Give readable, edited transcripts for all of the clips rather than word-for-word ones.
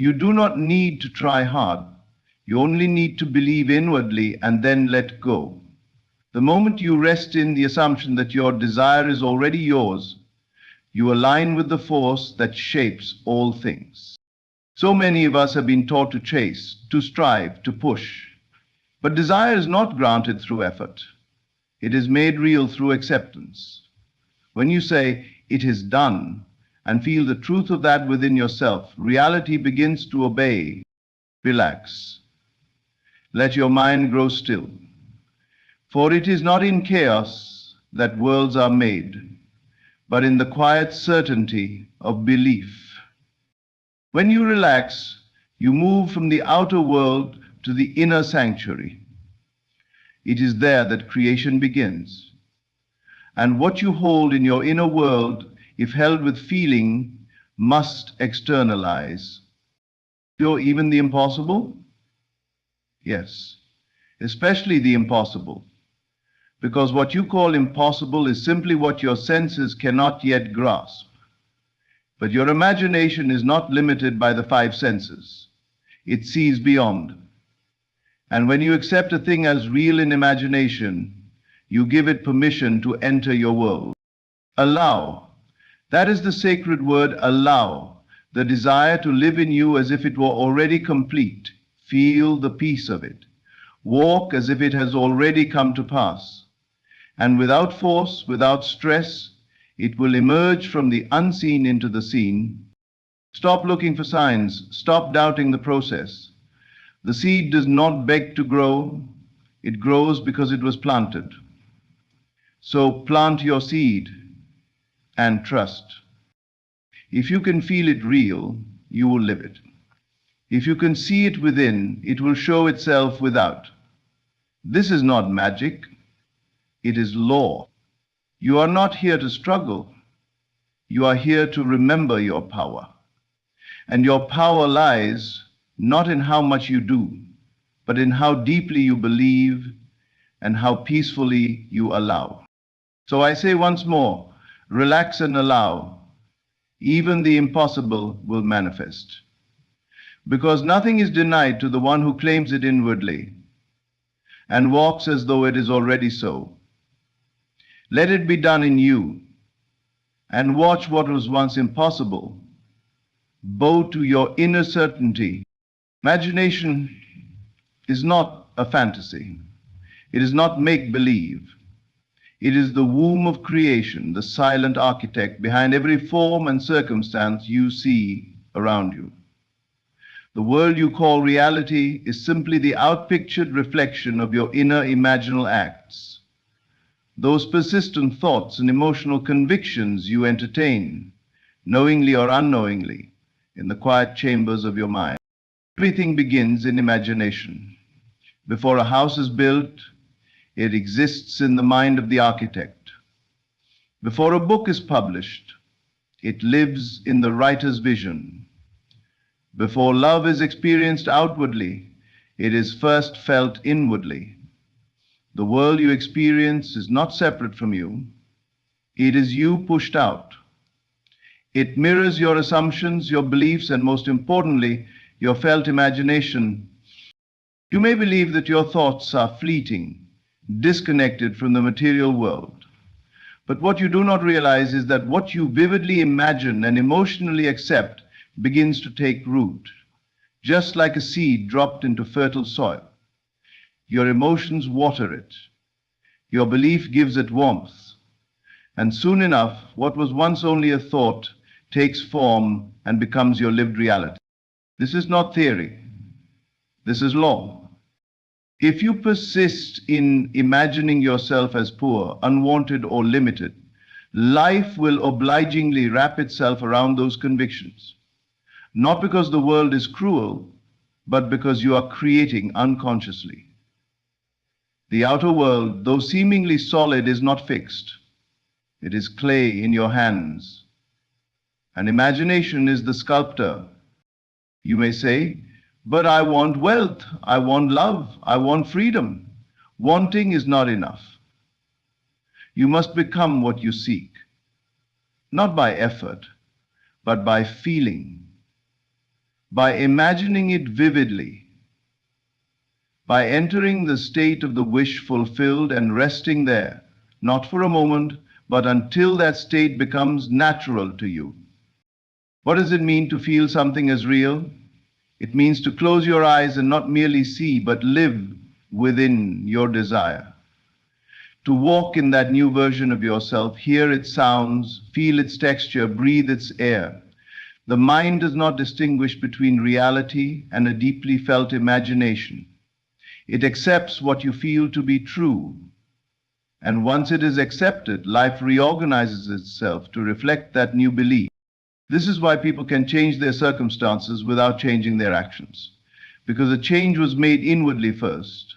You do not need to try hard. You only need to believe inwardly and then let go. The moment you rest in the assumption that your desire is already yours, you align with the force that shapes all things. So many of us have been taught to chase, to strive, to push. But desire is not granted through effort. It is made real through acceptance. When you say, "It is done," and feel the truth of that within yourself, reality begins to obey. Relax. Let your mind grow still. For it is not in chaos that worlds are made, but in the quiet certainty of belief. When you relax, you move from the outer world to the inner sanctuary. It is there that creation begins. And what you hold in your inner world, if held with feeling, must externalize. Even the impossible? Yes, especially the impossible. Because what you call impossible is simply what your senses cannot yet grasp. But your imagination is not limited by the five senses. It sees beyond. And when you accept a thing as real in imagination, you give it permission to enter your world. Allow. That is the sacred word, allow. The desire to live in you as if it were already complete. Feel the peace of it. Walk as if it has already come to pass. And without force, without stress, it will emerge from the unseen into the seen. Stop looking for signs. Stop doubting the process. The seed does not beg to grow. It grows because it was planted. So plant your seed and trust. If you can feel it real, you will live it. If you can see it within, it will show itself without. This is not magic. It is law. You are not here to struggle. You are here to remember your power. And your power lies not in how much you do, but in how deeply you believe and how peacefully you allow. So I say once more, relax and allow. Even the impossible will manifest. Because nothing is denied to the one who claims it inwardly and walks as though it is already so. Let it be done in you, and watch what was once impossible bow to your inner certainty. Imagination is not a fantasy. It is not make-believe. It is the womb of creation, the silent architect behind every form and circumstance you see around you. The world you call reality is simply the outpictured reflection of your inner imaginal acts. Those persistent thoughts and emotional convictions you entertain, knowingly or unknowingly, in the quiet chambers of your mind. Everything begins in imagination. Before a house is built, it exists in the mind of the architect. Before a book is published, it lives in the writer's vision. Before love is experienced outwardly, it is first felt inwardly. The world you experience is not separate from you. It is you pushed out. It mirrors your assumptions, your beliefs, and most importantly, your felt imagination. You may believe that your thoughts are fleeting, disconnected from the material world. But what you do not realize is that what you vividly imagine and emotionally accept begins to take root, just like a seed dropped into fertile soil. Your emotions water it. Your belief gives it warmth. And soon enough, what was once only a thought takes form and becomes your lived reality. This is not theory. This is law. If you persist in imagining yourself as poor, unwanted, or limited, life will obligingly wrap itself around those convictions. Not because the world is cruel, but because you are creating unconsciously. The outer world, though seemingly solid, is not fixed. It is clay in your hands. And imagination is the sculptor. You may say, but I want wealth, I want love, I want freedom. Wanting is not enough. You must become what you seek, not by effort, but by feeling. by imagining it vividly, by entering the state of the wish fulfilled and resting there, not for a moment, but until that state becomes natural to you. What does it mean to feel something as real? It means to close your eyes and not merely see, but live within your desire. To walk in that new version of yourself, hear its sounds, feel its texture, breathe its air. The mind does not distinguish between reality and a deeply felt imagination. It accepts what you feel to be true. And once it is accepted, life reorganizes itself to reflect that new belief. This is why people can change their circumstances without changing their actions, because a change was made inwardly first.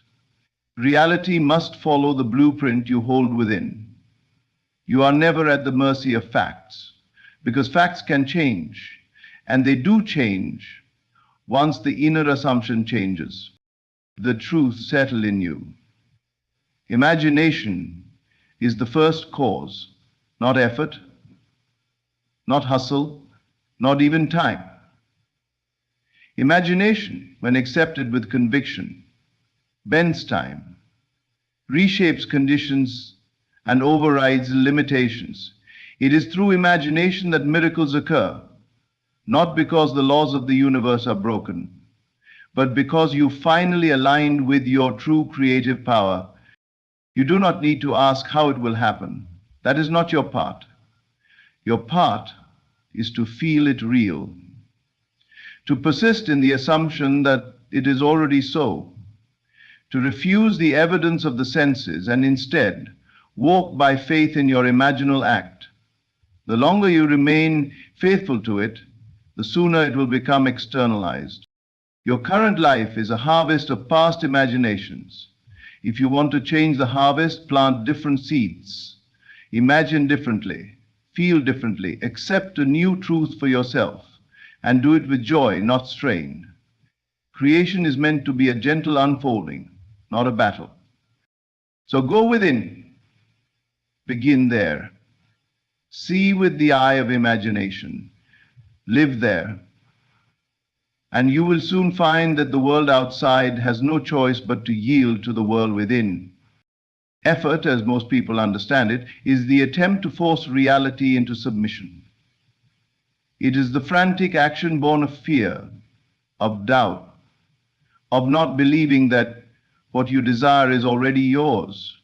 Reality must follow the blueprint you hold within. You are never at the mercy of facts, because facts can change, and they do change once the inner assumption changes. The truth settles in you. Imagination is the first cause, not effort, not hustle, not even time. Imagination, when accepted with conviction, bends time, reshapes conditions, and overrides limitations. It is through imagination that miracles occur, not because the laws of the universe are broken, but because you finally aligned with your true creative power. You do not need to ask how it will happen. That is not your part. Your part is to feel it real, to persist in the assumption that it is already so, to refuse the evidence of the senses and instead walk by faith in your imaginal act. The longer you remain faithful to it, the sooner it will become externalized. Your current life is a harvest of past imaginations. If you want to change the harvest, plant different seeds. Imagine differently, feel differently, accept a new truth for yourself, and do it with joy, not strain. Creation is meant to be a gentle unfolding, not a battle. So go within, begin there. See with the eye of imagination, live there, and you will soon find that the world outside has no choice but to yield to the world within. Effort, as most people understand it, is the attempt to force reality into submission. It is the frantic action born of fear, of doubt, of not believing that what you desire is already yours.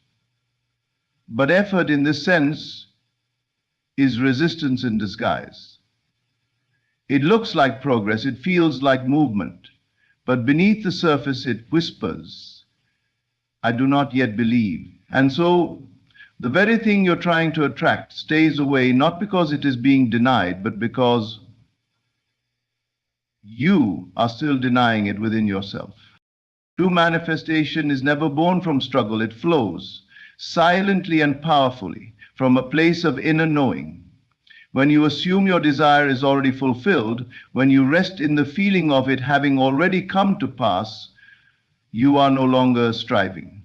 But effort in this sense is resistance in disguise. It looks like progress, it feels like movement, but beneath the surface it whispers, I do not yet believe. And so the very thing you're trying to attract stays away, not because it is being denied, but because you are still denying it within yourself. True manifestation is never born from struggle, it flows silently and powerfully from a place of inner knowing. When you assume your desire is already fulfilled, when you rest in the feeling of it having already come to pass, you are no longer striving.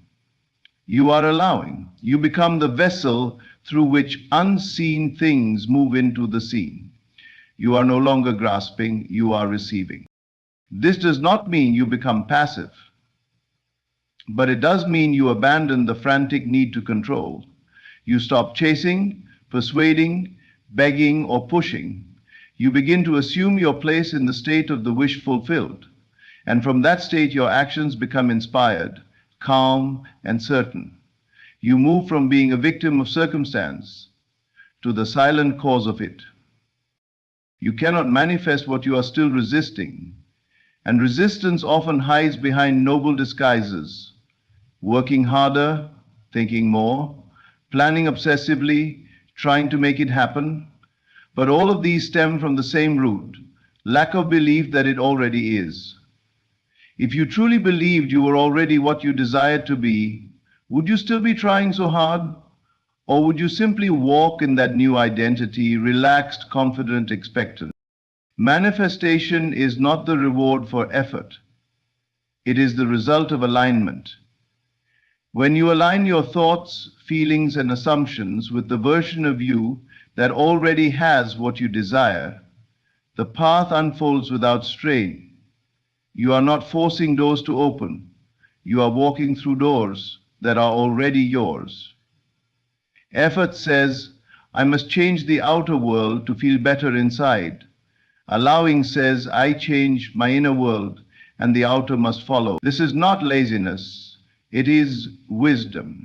You are allowing. You become the vessel through which unseen things move into the seen. You are no longer grasping, you are receiving. This does not mean you become passive, but it does mean you abandon the frantic need to control. You stop chasing, persuading, begging, or pushing. You begin to assume your place in the state of the wish fulfilled. And from that state, your actions become inspired, calm, and certain. You move from being a victim of circumstance to the silent cause of it. You cannot manifest what you are still resisting. And resistance often hides behind noble disguises. Working harder, thinking more, planning obsessively, trying to make it happen. But all of these stem from the same root, lack of belief that it already is. If you truly believed you were already what you desired to be, would you still be trying so hard? Or would you simply walk in that new identity, relaxed, confident, expectant? Manifestation is not the reward for effort. It is the result of alignment. When you align your thoughts, feelings, and assumptions with the version of you that already has what you desire, The path unfolds without strain. You are not forcing doors to open. You are walking through doors that are already yours. Effort says, I must change the outer world to feel better inside. Allowing says, I change my inner world and the outer must follow. This is not laziness, it is wisdom.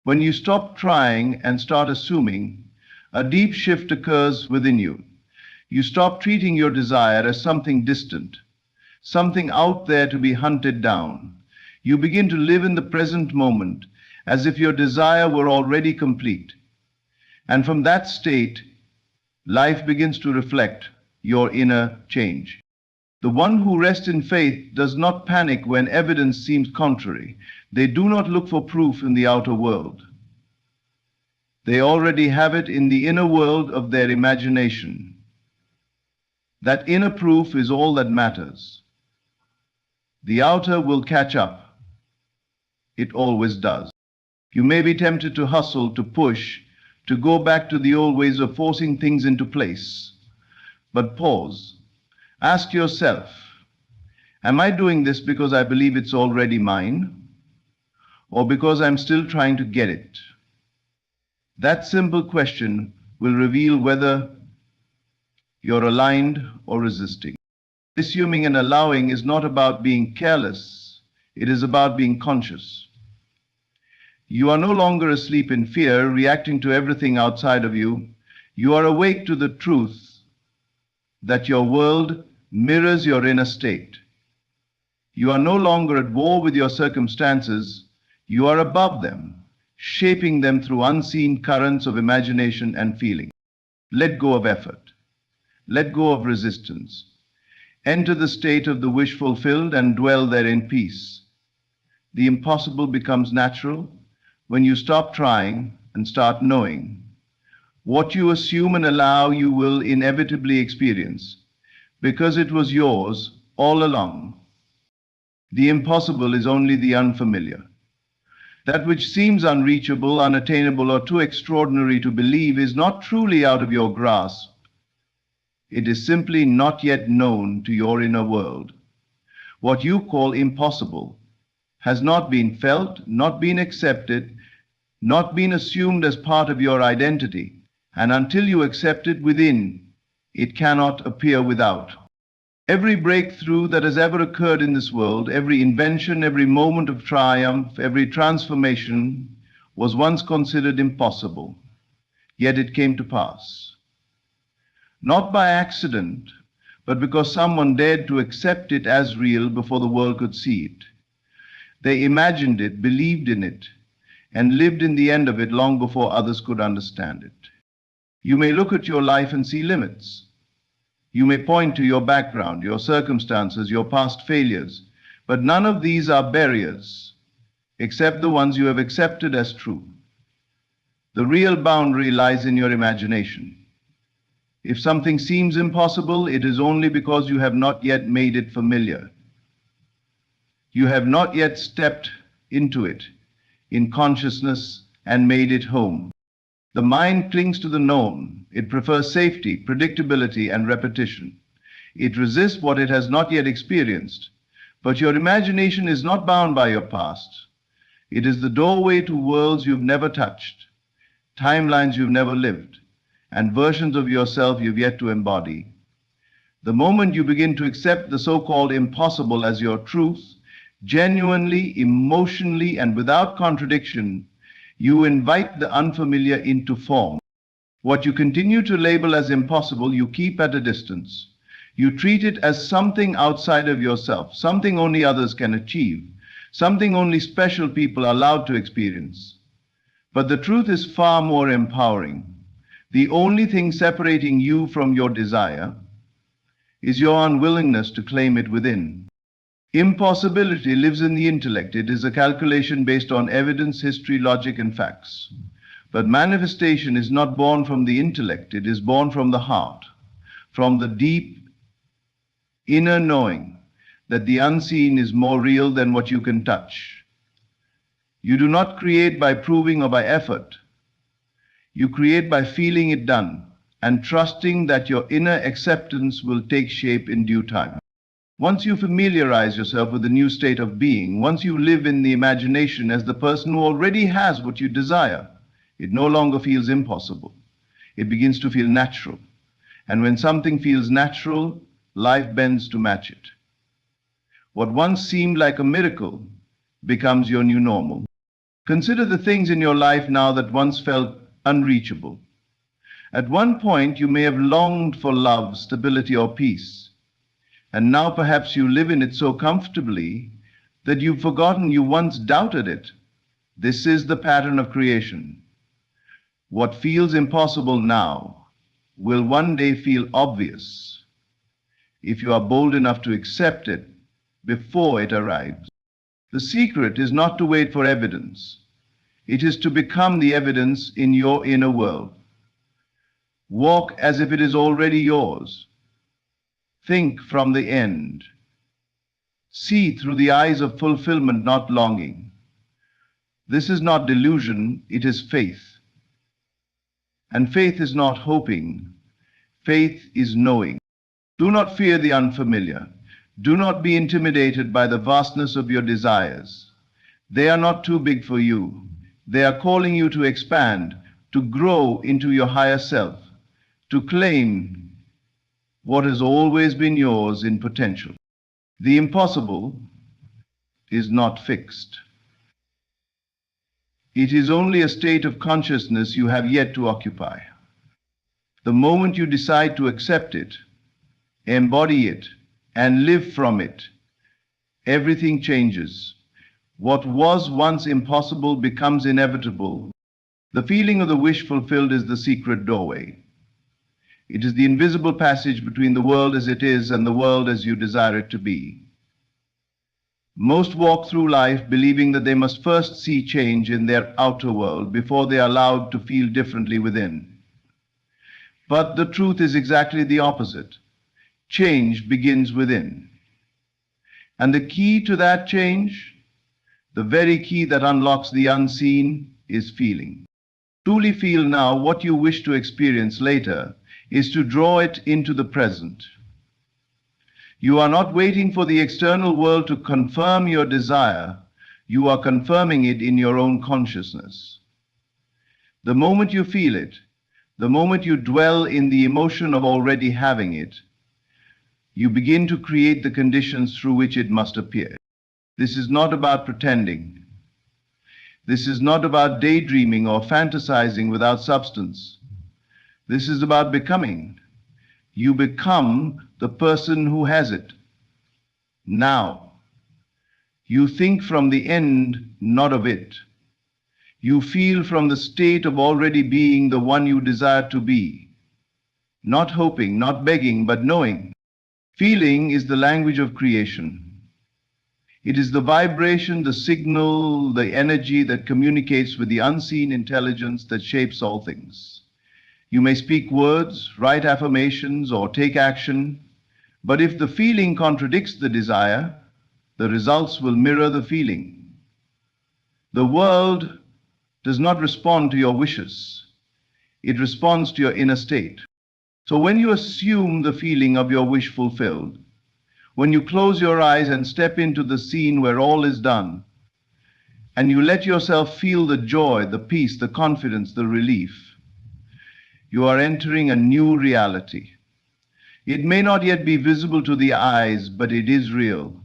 When you stop trying and start assuming, a deep shift occurs within you. You stop treating your desire as something distant, something out there to be hunted down. You begin to live in the present moment as if your desire were already complete. And from that state, life begins to reflect your inner change. The one who rests in faith does not panic when evidence seems contrary. They do not look for proof in the outer world. They already have it in the inner world of their imagination. That inner proof is all that matters. The outer will catch up. It always does. You may be tempted to hustle, to push, to go back to the old ways of forcing things into place. But pause. Ask yourself, am I doing this because I believe it's already mine, or because I'm still trying to get it? That simple question will reveal whether you're aligned or resisting. Assuming and allowing is not about being careless, it is about being conscious. You are no longer asleep in fear, reacting to everything outside of you. You are awake to the truth that your world mirrors your inner state. You are no longer at war with your circumstances, you are above them, shaping them through unseen currents of imagination and feeling. Let go of effort. Let go of resistance. Enter the state of the wish fulfilled and dwell there in peace. The impossible becomes natural when you stop trying and start knowing. What you assume and allow, you will inevitably experience, because it was yours all along. The impossible is only the unfamiliar. That which seems unreachable, unattainable, or too extraordinary to believe is not truly out of your grasp. It is simply not yet known to your inner world. What you call impossible has not been felt, not been accepted, not been assumed as part of your identity, and until you accept it within, it cannot appear without. Every breakthrough that has ever occurred in this world, every invention, every moment of triumph, every transformation was once considered impossible, yet it came to pass. Not by accident, but because someone dared to accept it as real before the world could see it. They imagined it, believed in it, and lived in the end of it long before others could understand it. You may look at your life and see limits. You may point to your background, your circumstances, your past failures, but none of these are barriers, except the ones you have accepted as true. The real boundary lies in your imagination. If something seems impossible, it is only because you have not yet made it familiar. You have not yet stepped into it in consciousness and made it home. The mind clings to the known. It prefers safety, predictability, and repetition. It resists what it has not yet experienced. But your imagination is not bound by your past. It is the doorway to worlds you've never touched, timelines you've never lived, and versions of yourself you've yet to embody. The moment you begin to accept the so-called impossible as your truth, genuinely, emotionally, and without contradiction, you invite the unfamiliar into form. What you continue to label as impossible, you keep at a distance. You treat it as something outside of yourself, something only others can achieve, something only special people are allowed to experience. But the truth is far more empowering. The only thing separating you from your desire is your unwillingness to claim it within. Impossibility lives in the intellect. It is a calculation based on evidence, history, logic, and facts. But manifestation is not born from the intellect. It is born from the heart, from the deep inner knowing that the unseen is more real than what you can touch. You do not create by proving or by effort. You create by feeling it done and trusting that your inner acceptance will take shape in due time. Once you familiarize yourself with the new state of being, once you live in the imagination as the person who already has what you desire, it no longer feels impossible. It begins to feel natural. And when something feels natural, life bends to match it. What once seemed like a miracle becomes your new normal. Consider the things in your life now that once felt unreachable. At one point, you may have longed for love, stability, or peace. And now perhaps you live in it so comfortably that you've forgotten you once doubted it. This is the pattern of creation. What feels impossible now will one day feel obvious if you are bold enough to accept it before it arrives. The secret is not to wait for evidence. It is to become the evidence in your inner world. Walk as if it is already yours. Think from the end. See through the eyes of fulfillment, not longing. This is not delusion, it is faith. And faith is not hoping. Faith is knowing. Do not fear the unfamiliar. Do not be intimidated by the vastness of your desires. They are not too big for you. They are calling you to expand, to grow into your higher self, to claim what has always been yours in potential. The impossible is not fixed. It is only a state of consciousness you have yet to occupy. The moment you decide to accept it, embody it, and live from it, everything changes. What was once impossible becomes inevitable. The feeling of the wish fulfilled is the secret doorway. It is the invisible passage between the world as it is and the world as you desire it to be. Most walk through life believing that they must first see change in their outer world before they are allowed to feel differently within. But the truth is exactly the opposite. Change begins within. And the key to that change, the very key that unlocks the unseen, is feeling. Truly feel now what you wish to experience later is to draw it into the present. You are not waiting for the external world to confirm your desire. You are confirming it in your own consciousness. The moment you feel it, the moment you dwell in the emotion of already having it, you begin to create the conditions through which it must appear. This is not about pretending. This is not about daydreaming or fantasizing without substance. This is about becoming. You become the person who has it. Now, you think from the end, not of it. You feel from the state of already being the one you desire to be. Not hoping, not begging, but knowing. Feeling is the language of creation. It is the vibration, the signal, the energy that communicates with the unseen intelligence that shapes all things. You may speak words, write affirmations, or take action, but if the feeling contradicts the desire, the results will mirror the feeling. The world does not respond to your wishes. It responds to your inner state. So when you assume the feeling of your wish fulfilled, when you close your eyes and step into the scene where all is done, and you let yourself feel the joy, the peace, the confidence, the relief, you are entering a new reality. It may not yet be visible to the eyes, but it is real.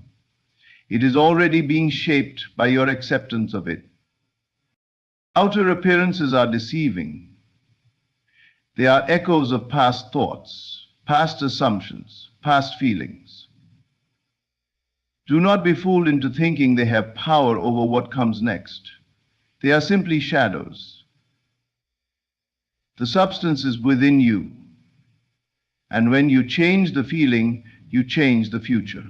It is already being shaped by your acceptance of it. Outer appearances are deceiving. They are echoes of past thoughts, past assumptions, past feelings. Do not be fooled into thinking they have power over what comes next. They are simply shadows. The substance is within you. And when you change the feeling, you change the future.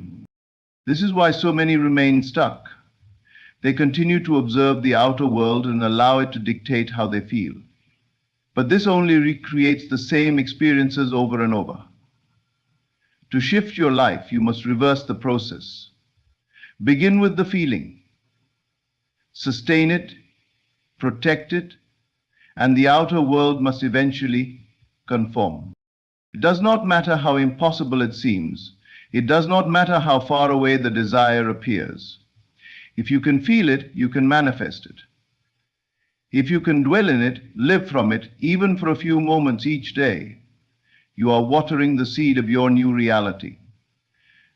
This is why so many remain stuck. They continue to observe the outer world and allow it to dictate how they feel. But this only recreates the same experiences over and over. To shift your life, you must reverse the process. Begin with the feeling. Sustain it, protect it, and the outer world must eventually conform. It does not matter how impossible it seems. It does not matter how far away the desire appears. If you can feel it, you can manifest it. If you can dwell in it, live from it, even for a few moments each day, you are watering the seed of your new reality.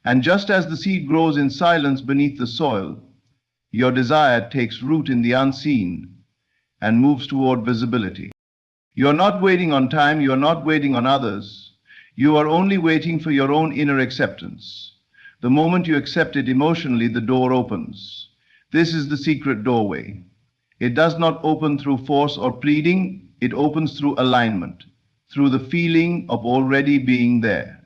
And just as the seed grows in silence beneath the soil, your desire takes root in the unseen and moves toward visibility. You are not waiting on time, you are not waiting on others. You are only waiting for your own inner acceptance. The moment you accept it emotionally, the door opens. This is the secret doorway. It does not open through force or pleading, it opens through alignment, through the feeling of already being there.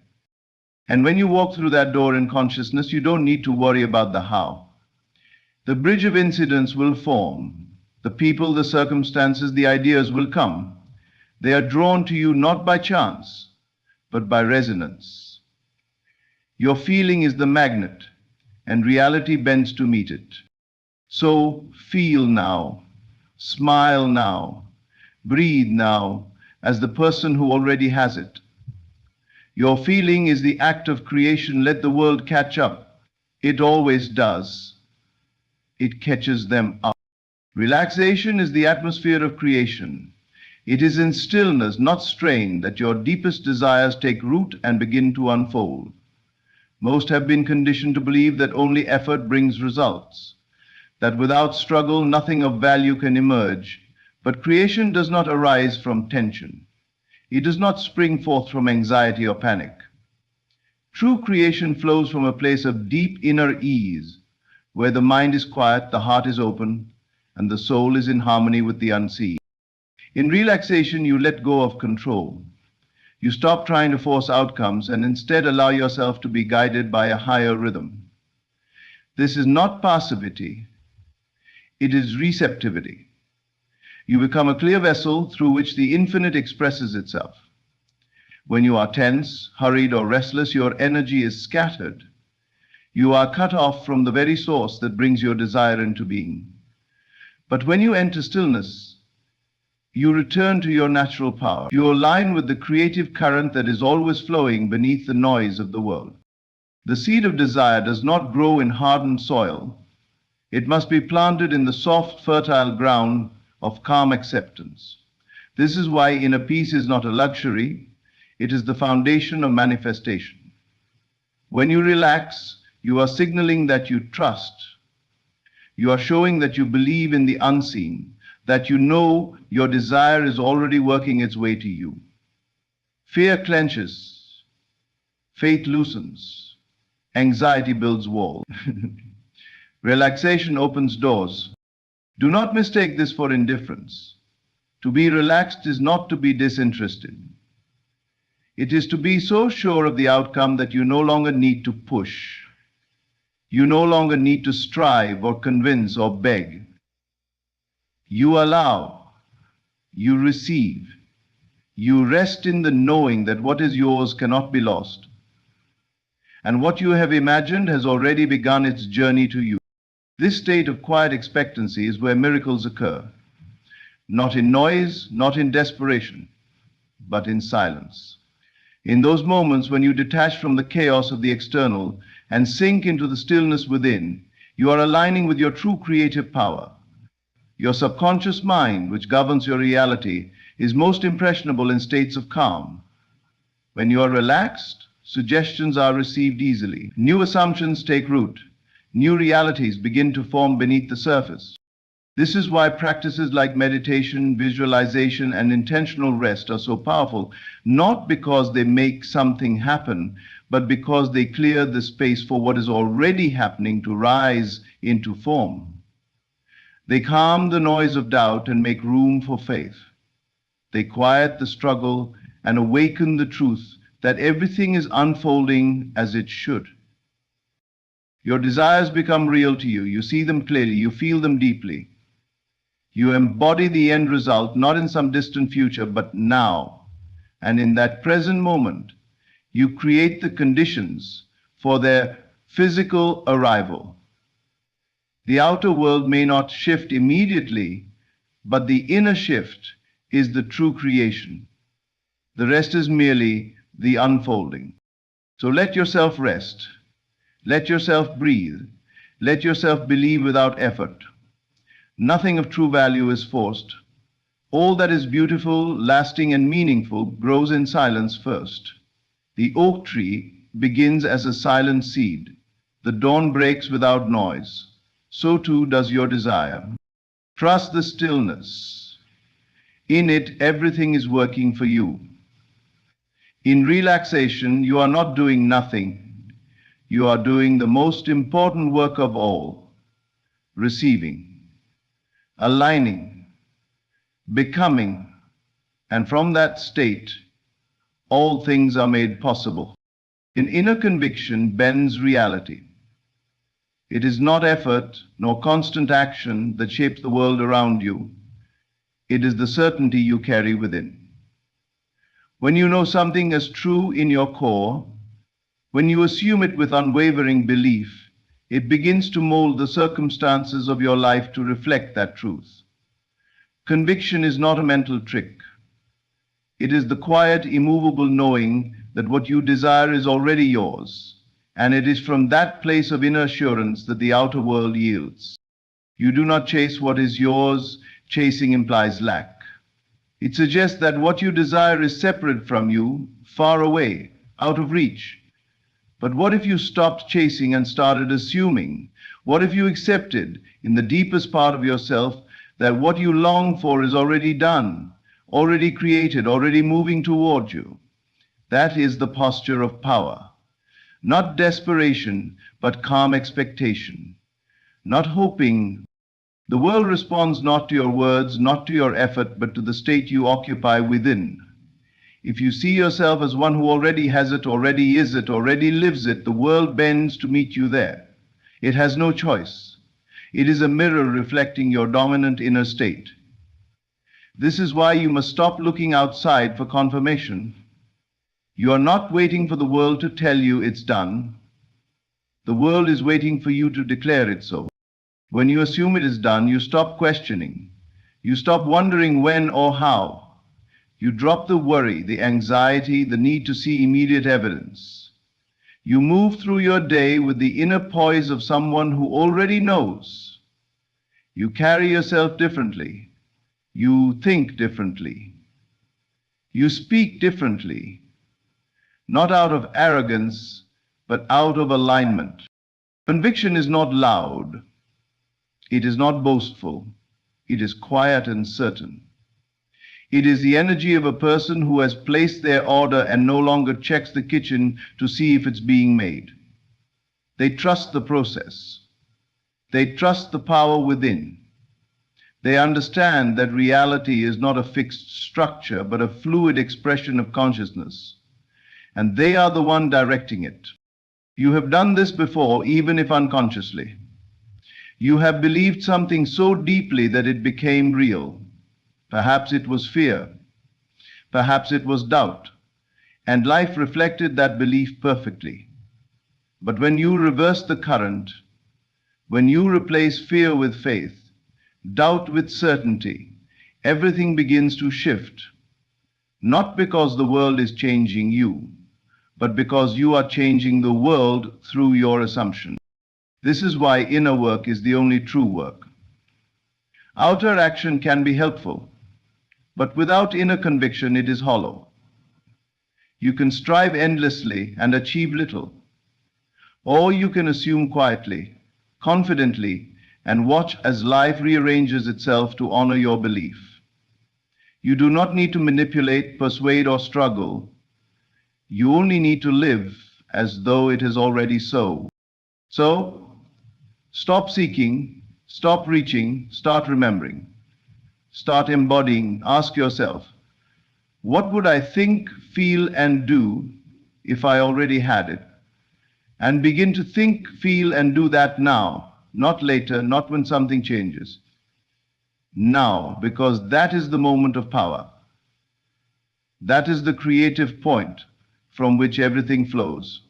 And when you walk through that door in consciousness, you don't need to worry about the how. The bridge of incidents will form. The people, the circumstances, the ideas will come. They are drawn to you not by chance, but by resonance. Your feeling is the magnet, and reality bends to meet it. So feel now, smile now, breathe now, as the person who already has it. Your feeling is the act of creation. Let the world catch up. It always does. It catches them up. Relaxation is the atmosphere of creation. It is in stillness, not strain, that your deepest desires take root and begin to unfold. Most have been conditioned to believe that only effort brings results, that without struggle nothing of value can emerge. But creation does not arise from tension. It does not spring forth from anxiety or panic. True creation flows from a place of deep inner ease, where the mind is quiet, the heart is open, and the soul is in harmony with the unseen. In relaxation, you let go of control. You stop trying to force outcomes and instead allow yourself to be guided by a higher rhythm. This is not passivity, it is receptivity. You become a clear vessel through which the infinite expresses itself. When you are tense, hurried, or restless, your energy is scattered. You are cut off from the very source that brings your desire into being. But when you enter stillness, you return to your natural power. You align with the creative current that is always flowing beneath the noise of the world. The seed of desire does not grow in hardened soil. It must be planted in the soft, fertile ground of calm acceptance. This is why inner peace is not a luxury, it is the foundation of manifestation. When you relax, you are signaling that you trust. You are showing that you believe in the unseen, that you know your desire is already working its way to you. Fear clenches, faith loosens, anxiety builds walls. Relaxation opens doors. Do not mistake this for indifference. To be relaxed is not to be disinterested. It is to be so sure of the outcome that you no longer need to push. You no longer need to strive or convince or beg. You allow, you receive, you rest in the knowing that what is yours cannot be lost, and what you have imagined has already begun its journey to you. This state of quiet expectancy is where miracles occur, not in noise, not in desperation, but in silence. In those moments when you detach from the chaos of the external and sink into the stillness within, you are aligning with your true creative power. Your subconscious mind, which governs your reality, is most impressionable in states of calm. When you are relaxed, suggestions are received easily. New assumptions take root. New realities begin to form beneath the surface. This is why practices like meditation, visualization, and intentional rest are so powerful, not because they make something happen, but because they clear the space for what is already happening to rise into form. They calm the noise of doubt and make room for faith. They quiet the struggle and awaken the truth that everything is unfolding as it should. Your desires become real to you. You see them clearly. You feel them deeply. You embody the end result, not in some distant future, but now. And in that present moment, you create the conditions for their physical arrival. The outer world may not shift immediately, but the inner shift is the true creation. The rest is merely the unfolding. So let yourself rest. Let yourself breathe. Let yourself believe without effort. Nothing of true value is forced. All that is beautiful, lasting, and meaningful grows in silence first. The oak tree begins as a silent seed. The dawn breaks without noise. So too does your desire. Trust the stillness. In it, everything is working for you. In relaxation, you are not doing nothing. You are doing the most important work of all, receiving, aligning, becoming, and from that state, all things are made possible. An inner conviction bends reality. It is not effort nor constant action that shapes the world around you. It is the certainty you carry within. When you know something as true in your core, when you assume it with unwavering belief, it begins to mold the circumstances of your life to reflect that truth. Conviction is not a mental trick. It is the quiet, immovable knowing that what you desire is already yours, and it is from that place of inner assurance that the outer world yields. You do not chase what is yours. Chasing implies lack. It suggests that what you desire is separate from you, far away, out of reach. But what if you stopped chasing and started assuming? What if you accepted, in the deepest part of yourself, that what you long for is already done, already created, already moving toward you? That is the posture of power. Not desperation, but calm expectation. Not hoping. The world responds not to your words, not to your effort, but to the state you occupy within. If you see yourself as one who already has it, already is it, already lives it, the world bends to meet you there. It has no choice. It is a mirror reflecting your dominant inner state. This is why you must stop looking outside for confirmation. You are not waiting for the world to tell you it's done. The world is waiting for you to declare it so. When you assume it is done, you stop questioning. You stop wondering when or how. You drop the worry, the anxiety, the need to see immediate evidence. You move through your day with the inner poise of someone who already knows. You carry yourself differently. You think differently. You speak differently, not out of arrogance, but out of alignment. Conviction is not loud. It is not boastful. It is quiet and certain. It is the energy of a person who has placed their order and no longer checks the kitchen to see if it's being made. They trust the process. They trust the power within. They understand that reality is not a fixed structure, but a fluid expression of consciousness. And they are the one directing it. You have done this before, even if unconsciously. You have believed something so deeply that it became real. Perhaps it was fear. Perhaps it was doubt. And life reflected that belief perfectly. But when you reverse the current, when you replace fear with faith, doubt with certainty, everything begins to shift. Not because the world is changing you, but because you are changing the world through your assumption. This is why inner work is the only true work. Outer action can be helpful, but without inner conviction it is hollow. You can strive endlessly and achieve little, or you can assume quietly, confidently, and watch as life rearranges itself to honor your belief. You do not need to manipulate, persuade, or struggle. You only need to live as though it is already so. So, stop seeking, stop reaching, start remembering. Start embodying. Ask yourself, what would I think, feel, and do if I already had it? And begin to think, feel, and do that now, not later, not when something changes. Now, because that is the moment of power. That is the creative point from which everything flows.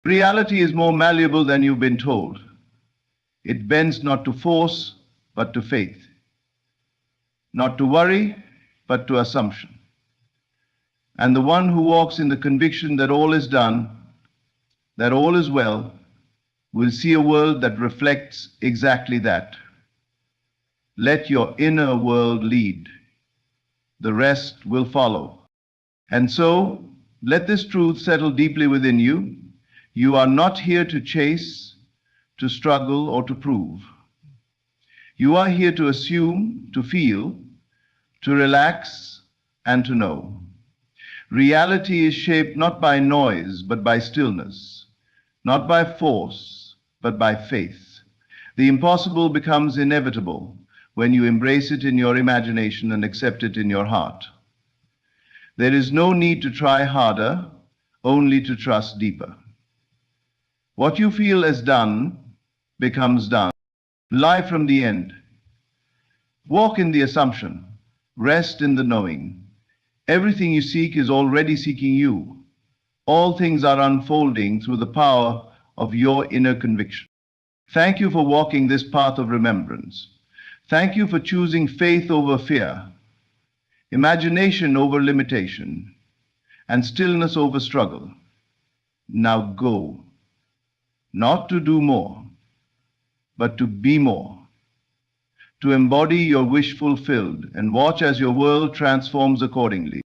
Reality is more malleable than you've been told. It bends not to force, but to faith. Not to worry, but to assumption. And the one who walks in the conviction that all is done, that all is well, will see a world that reflects exactly that. Let your inner world lead. The rest will follow. And so, let this truth settle deeply within you. You are not here to chase, to struggle, or to prove. You are here to assume, to feel, to relax, and to know. Reality is shaped not by noise, but by stillness, not by force, but by faith. The impossible becomes inevitable when you embrace it in your imagination and accept it in your heart. There is no need to try harder, only to trust deeper. What you feel as done becomes done. Live from the end. Walk in the assumption. Rest in the knowing. Everything you seek is already seeking you. All things are unfolding through the power of your inner conviction. Thank you for walking this path of remembrance. Thank you for choosing faith over fear, imagination over limitation, and stillness over struggle. Now go, not to do more, but to be more, to embody your wish fulfilled and watch as your world transforms accordingly.